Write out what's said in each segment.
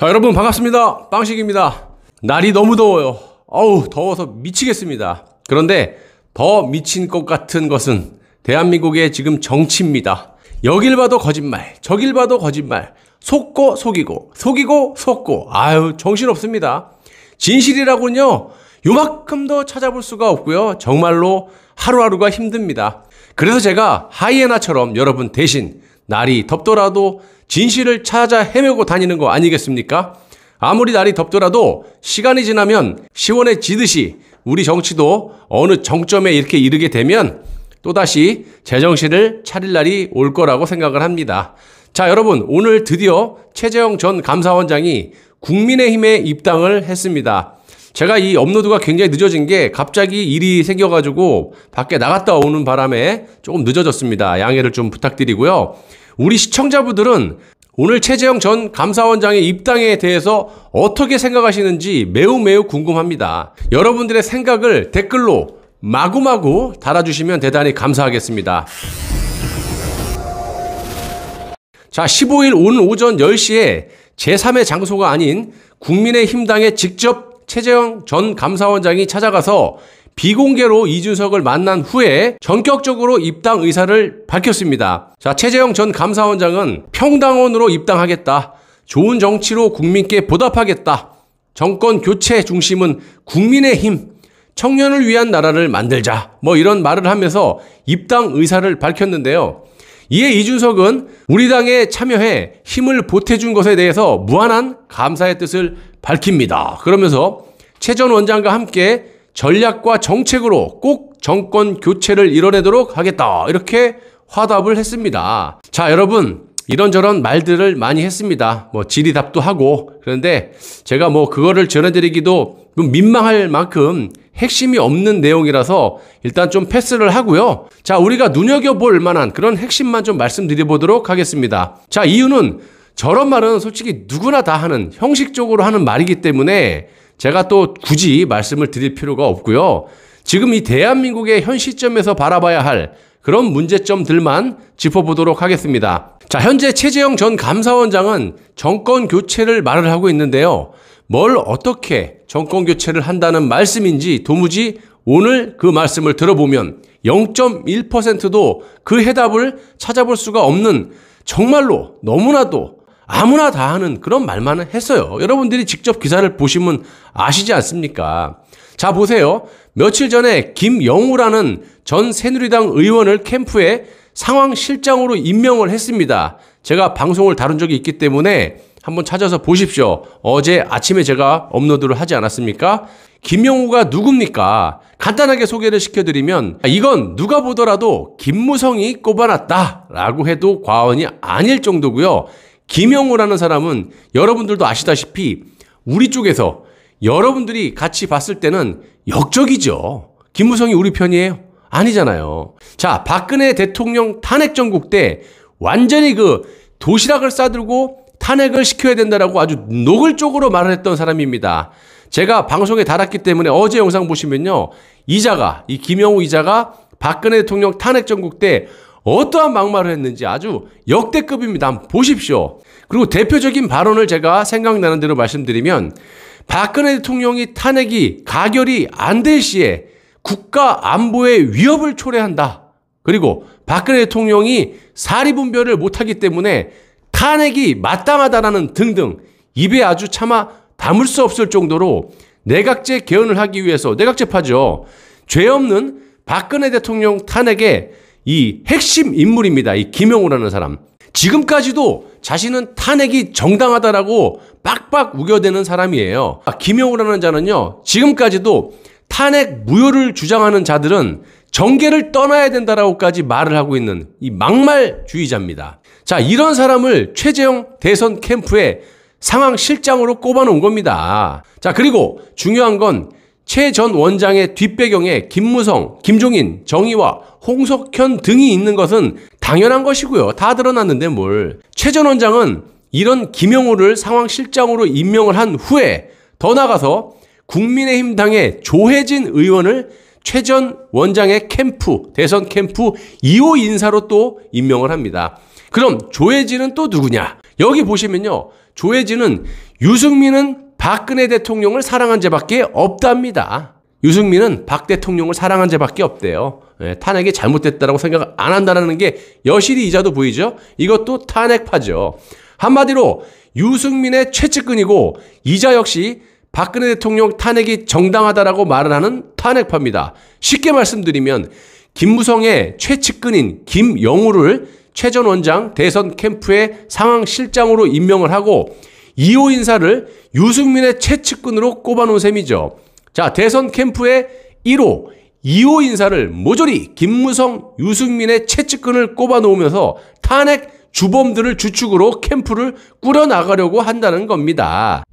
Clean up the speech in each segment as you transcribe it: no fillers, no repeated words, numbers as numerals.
자, 여러분 반갑습니다. 빵식입니다. 날이 너무 더워요. 어우, 더워서 미치겠습니다. 그런데 더 미친 것 같은 것은 대한민국의 지금 정치입니다. 여길 봐도 거짓말, 저길 봐도 거짓말, 속고 속이고, 속이고 속고, 아유, 정신없습니다. 진실이라고는요, 요만큼도 찾아볼 수가 없고요. 정말로 하루하루가 힘듭니다. 그래서 제가 하이에나처럼 여러분 대신 날이 덥더라도 진실을 찾아 헤매고 다니는 거 아니겠습니까? 아무리 날이 덥더라도 시간이 지나면 시원해지듯이 우리 정치도 어느 정점에 이렇게 이르게 되면 또다시 제정신을 차릴 날이 올 거라고 생각을 합니다. 자, 여러분, 오늘 드디어 최재형 전 감사원장이 국민의힘에 입당을 했습니다. 제가 이 업로드가 굉장히 늦어진 게 갑자기 일이 생겨가지고 밖에 나갔다 오는 바람에 조금 늦어졌습니다. 양해를 좀 부탁드리고요. 우리 시청자분들은 오늘 최재형 전 감사원장의 입당에 대해서 어떻게 생각하시는지 매우 궁금합니다. 여러분들의 생각을 댓글로 마구마구 달아주시면 대단히 감사하겠습니다. 자, 15일 오늘 오전 10시에 제3의 장소가 아닌 국민의힘당에 직접 최재형 전 감사원장이 찾아가서 비공개로 이준석을 만난 후에 전격적으로 입당 의사를 밝혔습니다. 자, 최재형 전 감사원장은 평당원으로 입당하겠다. 좋은 정치로 국민께 보답하겠다. 정권 교체 중심은 국민의힘. 청년을 위한 나라를 만들자. 뭐 이런 말을 하면서 입당 의사를 밝혔는데요. 이에 이준석은 우리 당에 참여해 힘을 보태준 것에 대해서 무한한 감사의 뜻을 밝힙니다. 그러면서 최 전 원장과 함께 전략과 정책으로 꼭 정권 교체를 이뤄내도록 하겠다. 이렇게 화답을 했습니다. 자, 여러분, 이런저런 말들을 많이 했습니다. 뭐 질의답도 하고. 그런데 제가 뭐 그거를 전해드리기도 민망할 만큼 핵심이 없는 내용이라서 일단 좀 패스를 하고요. 자, 우리가 눈여겨볼 만한 그런 핵심만 좀 말씀드려보도록 하겠습니다. 자, 이유는 저런 말은 솔직히 누구나 다 하는 형식적으로 하는 말이기 때문에 제가 또 굳이 말씀을 드릴 필요가 없고요. 지금 이 대한민국의 현 시점에서 바라봐야 할 그런 문제점들만 짚어보도록 하겠습니다. 자, 현재 최재형 전 감사원장은 정권 교체를 말을 하고 있는데요. 뭘 어떻게 정권 교체를 한다는 말씀인지 도무지 오늘 그 말씀을 들어보면 0.1%도 그 해답을 찾아볼 수가 없는 정말로 너무나도 아무나 다 하는 그런 말만 했어요. 여러분들이 직접 기사를 보시면 아시지 않습니까? 자, 보세요. 며칠 전에 김영우라는 전 새누리당 의원을 캠프에 상황실장으로 임명을 했습니다. 제가 방송을 다룬 적이 있기 때문에 한번 찾아서 보십시오. 어제 아침에 제가 업로드를 하지 않았습니까? 김영우가 누굽니까? 간단하게 소개를 시켜드리면 이건 누가 보더라도 김무성이 꼽아놨다라고 해도 과언이 아닐 정도고요. 김영우라는 사람은 여러분들도 아시다시피 우리 쪽에서 여러분들이 같이 봤을 때는 역적이죠. 김무성이 우리 편이에요? 아니잖아요. 자, 박근혜 대통령 탄핵 정국 때 완전히 그 도시락을 싸들고 탄핵을 시켜야 된다라고 아주 노골적으로 말을 했던 사람입니다. 제가 방송에 달았기 때문에 어제 영상 보시면요. 이 김영우 이자가 박근혜 대통령 탄핵 정국 때 어떠한 막말을 했는지 아주 역대급입니다. 한번 보십시오. 그리고 대표적인 발언을 제가 생각나는 대로 말씀드리면 박근혜 대통령이 탄핵이 가결이 안 될 시에 국가 안보의 위협을 초래한다. 그리고 박근혜 대통령이 사리분별을 못하기 때문에 탄핵이 마땅하다라는 등등 입에 아주 차마 담을 수 없을 정도로 내각제 개헌을 하기 위해서 내각제파죠. 죄 없는 박근혜 대통령 탄핵의 이 핵심 인물입니다. 이 김영우라는 사람. 지금까지도 자신은 탄핵이 정당하다라고 빡빡 우겨대는 사람이에요. 김영우라는 자는요. 지금까지도 탄핵 무효를 주장하는 자들은 정계를 떠나야 된다라고까지 말을 하고 있는 이 막말주의자입니다. 자, 이런 사람을 최재형 대선 캠프에 상황실장으로 꼽아놓은 겁니다. 자, 그리고 중요한 건 최 전 원장의 뒷배경에 김무성, 김종인, 정의와 홍석현 등이 있는 것은 당연한 것이고요. 다 드러났는데 뭘. 최 전 원장은 이런 김영우를 상황실장으로 임명을 한 후에 더 나가서 국민의힘 당의 조혜진 의원을 최 전 원장의 캠프, 대선 캠프 2호 인사로 또 임명을 합니다. 그럼 조혜진은 또 누구냐? 여기 보시면요. 조혜진은 유승민은 박근혜 대통령을 사랑한 죄밖에 없답니다. 유승민은 박 대통령을 사랑한 죄밖에 없대요. 탄핵이 잘못됐다고 생각 안 한다는 게 여실히 이자도 보이죠. 이것도 탄핵파죠. 한마디로 유승민의 최측근이고 이자 역시 박근혜 대통령 탄핵이 정당하다라고 말을 하는 탄핵파입니다. 쉽게 말씀드리면 김무성의 최측근인 김영우를 최 전 원장 대선 캠프의 상황실장으로 임명을 하고 2호 인사를 유승민의 최측근으로 꼽아놓은 셈이죠. 자, 대선 캠프의 1호, 2호 인사를 모조리 김무성, 유승민의 최측근을 꼽아놓으면서 탄핵 주범들을 주축으로 캠프를 꾸려나가려고 한다는 겁니다.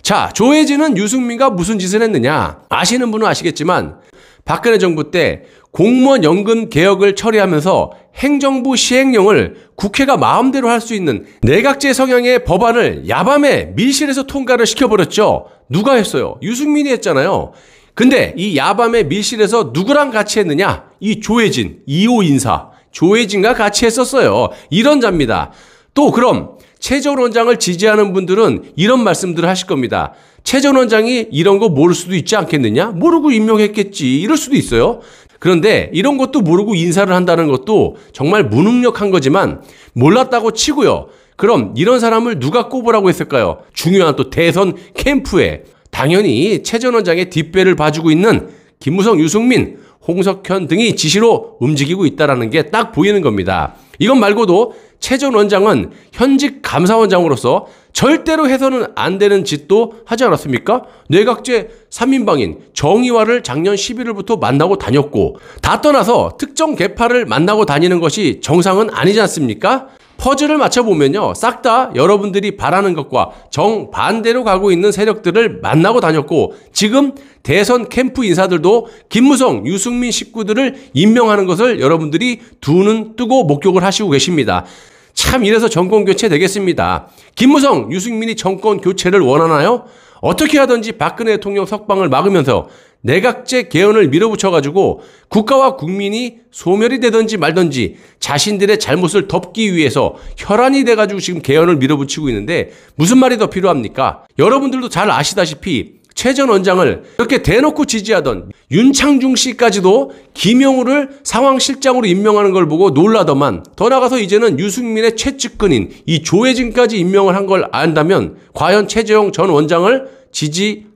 자, 조혜진은 유승민과 무슨 짓을 했느냐? 아시는 분은 아시겠지만 박근혜 정부 때 공무원 연금 개혁을 처리하면서 행정부 시행령을 국회가 마음대로 할 수 있는 내각제 성향의 법안을 야밤에 밀실에서 통과를 시켜버렸죠. 누가 했어요? 유승민이 했잖아요. 근데 이 야밤에 밀실에서 누구랑 같이 했느냐? 이 조혜진, 2호 인사. 조혜진과 같이 했었어요. 이런 자입니다. 또 그럼 최 전 원장을 지지하는 분들은 이런 말씀들을 하실 겁니다. 최 전 원장이 이런 거 모를 수도 있지 않겠느냐? 모르고 임명했겠지. 이럴 수도 있어요. 그런데 이런 것도 모르고 인사를 한다는 것도 정말 무능력한 거지만 몰랐다고 치고요. 그럼 이런 사람을 누가 꼽으라고 했을까요? 중요한 또 대선 캠프에 당연히 최 전 원장의 뒷배를 봐주고 있는 김무성, 유승민, 홍석현 등이 지시로 움직이고 있다는 게 딱 보이는 겁니다. 이것 말고도 최 전 원장은 현직 감사원장으로서 절대로 해서는 안 되는 짓도 하지 않았습니까? 내각제 3인방인 정의화를 작년 11월부터 만나고 다녔고 다 떠나서 특정 계파를 만나고 다니는 것이 정상은 아니지 않습니까? 퍼즐을 맞춰보면요. 싹 다 여러분들이 바라는 것과 정반대로 가고 있는 세력들을 만나고 다녔고 지금 대선 캠프 인사들도 김무성, 유승민 식구들을 임명하는 것을 여러분들이 두 눈 뜨고 목격을 하시고 계십니다. 참 이래서 정권 교체 되겠습니다. 김무성, 유승민이 정권 교체를 원하나요? 어떻게 하든지 박근혜 대통령 석방을 막으면서 내각제 개헌을 밀어붙여가지고 국가와 국민이 소멸이 되든지 말든지 자신들의 잘못을 덮기 위해서 혈안이 돼가지고 지금 개헌을 밀어붙이고 있는데 무슨 말이 더 필요합니까? 여러분들도 잘 아시다시피 최 전 원장을 이렇게 대놓고 지지하던 윤창중 씨까지도 김영우를 상황실장으로 임명하는 걸 보고 놀라더만 더 나가서 이제는 유승민의 최측근인 이 조혜진까지 임명을 한 걸 안다면 과연 최재형 전 원장을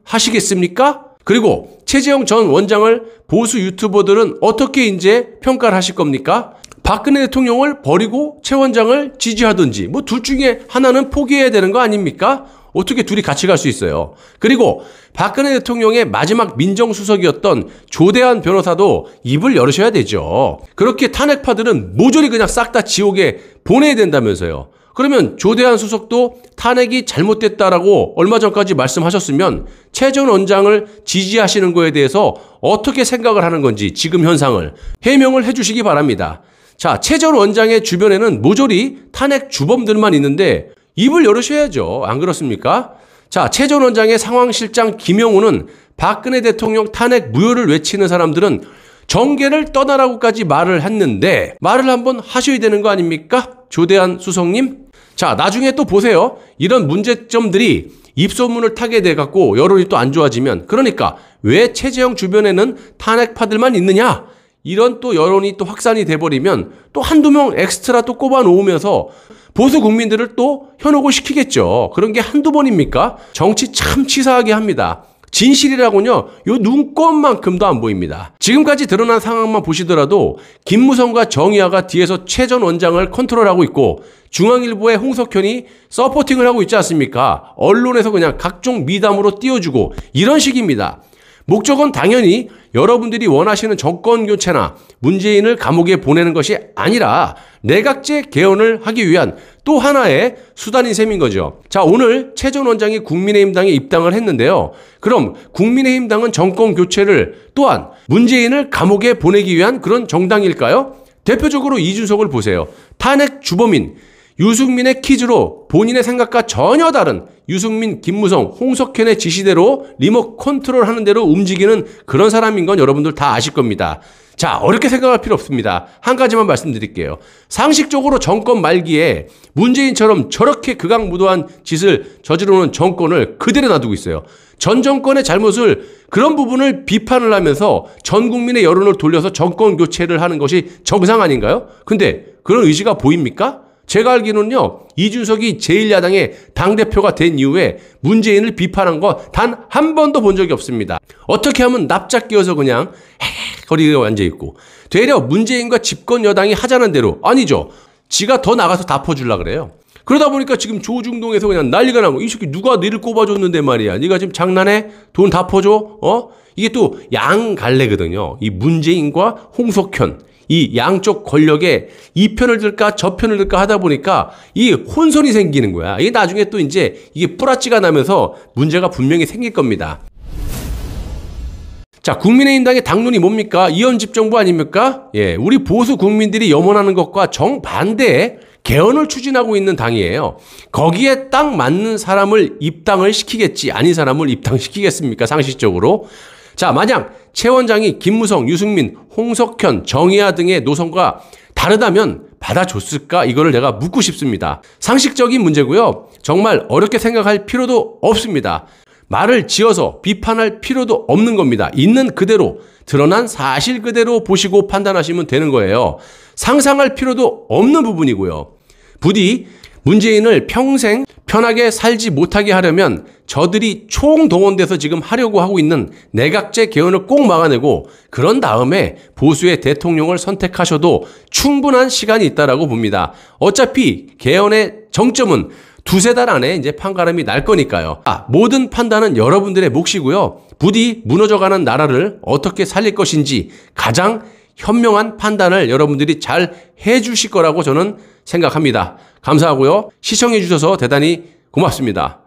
지지하시겠습니까? 그리고 최재형 전 원장을 보수 유튜버들은 어떻게 이제 평가를 하실 겁니까? 박근혜 대통령을 버리고 최 원장을 지지하든지 뭐 둘 중에 하나는 포기해야 되는 거 아닙니까? 어떻게 둘이 같이 갈 수 있어요? 그리고 박근혜 대통령의 마지막 민정수석이었던 조대한 변호사도 입을 열으셔야 되죠. 그렇게 탄핵파들은 모조리 그냥 싹 다 지옥에 보내야 된다면서요. 그러면 조대한 수석도 탄핵이 잘못됐다라고 얼마 전까지 말씀하셨으면 최 전 원장을 지지하시는 거에 대해서 어떻게 생각을 하는 건지 지금 현상을 해명을 해주시기 바랍니다. 자, 최 전 원장의 주변에는 모조리 탄핵 주범들만 있는데 입을 열으셔야죠. 안 그렇습니까? 자, 최 전 원장의 상황실장 김영우는 박근혜 대통령 탄핵 무효를 외치는 사람들은 정계를 떠나라고까지 말을 했는데 말을 한번 하셔야 되는 거 아닙니까? 조대한 수석님. 자, 나중에 또 보세요. 이런 문제점들이 입소문을 타게 돼갖고 여론이 또 안 좋아지면 그러니까 왜 최재형 주변에는 탄핵파들만 있느냐? 이런 또 여론이 또 확산이 돼버리면 또 한두 명 엑스트라 또 꼽아 놓으면서 보수 국민들을 또 현혹을 시키겠죠. 그런 게 한두 번입니까? 정치 참 치사하게 합니다. 진실이라고요, 요 눈꼽만큼도 안 보입니다. 지금까지 드러난 상황만 보시더라도 김무성과 정의화가 뒤에서 최 전 원장을 컨트롤하고 있고 중앙일보의 홍석현이 서포팅을 하고 있지 않습니까? 언론에서 그냥 각종 미담으로 띄워주고 이런 식입니다. 목적은 당연히 여러분들이 원하시는 정권 교체나 문재인을 감옥에 보내는 것이 아니라 내각제 개헌을 하기 위한 또 하나의 수단인 셈인 거죠. 자, 오늘 최 전 원장이 국민의힘당에 입당을 했는데요. 그럼 국민의힘당은 정권 교체를 또한 문재인을 감옥에 보내기 위한 그런 정당일까요? 대표적으로 이준석을 보세요. 탄핵 주범인 유승민의 퀴즈로 본인의 생각과 전혀 다른 유승민, 김무성, 홍석현의 지시대로 리모컨 컨트롤하는 대로 움직이는 그런 사람인 건 여러분들 다 아실 겁니다. 자, 어렵게 생각할 필요 없습니다. 한 가지만 말씀드릴게요. 상식적으로 정권 말기에 문재인처럼 저렇게 극악무도한 짓을 저지르는 정권을 그대로 놔두고 있어요. 전 정권의 잘못을 그런 부분을 비판을 하면서 전 국민의 여론을 돌려서 정권 교체를 하는 것이 정상 아닌가요? 근데 그런 의지가 보입니까? 제가 알기로는요, 이준석이 제1야당의 당대표가 된 이후에 문재인을 비판한 거 단 한 번도 본 적이 없습니다. 어떻게 하면 납작 끼어서 그냥 거리에 앉아있고, 되려 문재인과 집권 여당이 하자는 대로, 아니죠. 지가 더 나가서 다 퍼주려고 그래요. 그러다 보니까 지금 조중동에서 그냥 난리가 나고, 이 새끼 누가 너를 꼽아줬는데 말이야. 네가 지금 장난해? 돈 다 퍼줘? 이게 또 양갈래거든요. 이 문재인과 홍석현. 이 양쪽 권력에 이 편을 들까 저 편을 들까 하다 보니까 이 혼선이 생기는 거야. 이게 나중에 또 이제 이게 뿌라찌가 나면서 문제가 분명히 생길 겁니다. 자, 국민의힘당의 당론이 뭡니까? 이원집 정부 아닙니까? 예, 우리 보수 국민들이 염원하는 것과 정반대의 개헌을 추진하고 있는 당이에요. 거기에 딱 맞는 사람을 입당을 시키겠지, 아닌 사람을 입당시키겠습니까? 상식적으로. 자, 만약 최 원장이 김무성, 유승민, 홍석현, 정의아 등의 노선과 다르다면 받아줬을까? 이거를 내가 묻고 싶습니다. 상식적인 문제고요. 정말 어렵게 생각할 필요도 없습니다. 말을 지어서 비판할 필요도 없는 겁니다. 있는 그대로, 드러난 사실 그대로 보시고 판단하시면 되는 거예요. 상상할 필요도 없는 부분이고요. 부디 문재인을 평생 편하게 살지 못하게 하려면 저들이 총동원돼서 지금 하려고 하고 있는 내각제 개헌을 꼭 막아내고, 그런 다음에 보수의 대통령을 선택하셔도 충분한 시간이 있다라고 봅니다. 어차피 개헌의 정점은 두세 달 안에 이제 판가름이 날 거니까요. 모든 판단은 여러분들의 몫이고요. 부디 무너져가는 나라를 어떻게 살릴 것인지 가장 현명한 판단을 여러분들이 잘 해주실 거라고 저는 생각합니다. 감사하고요. 시청해 주셔서 대단히 고맙습니다.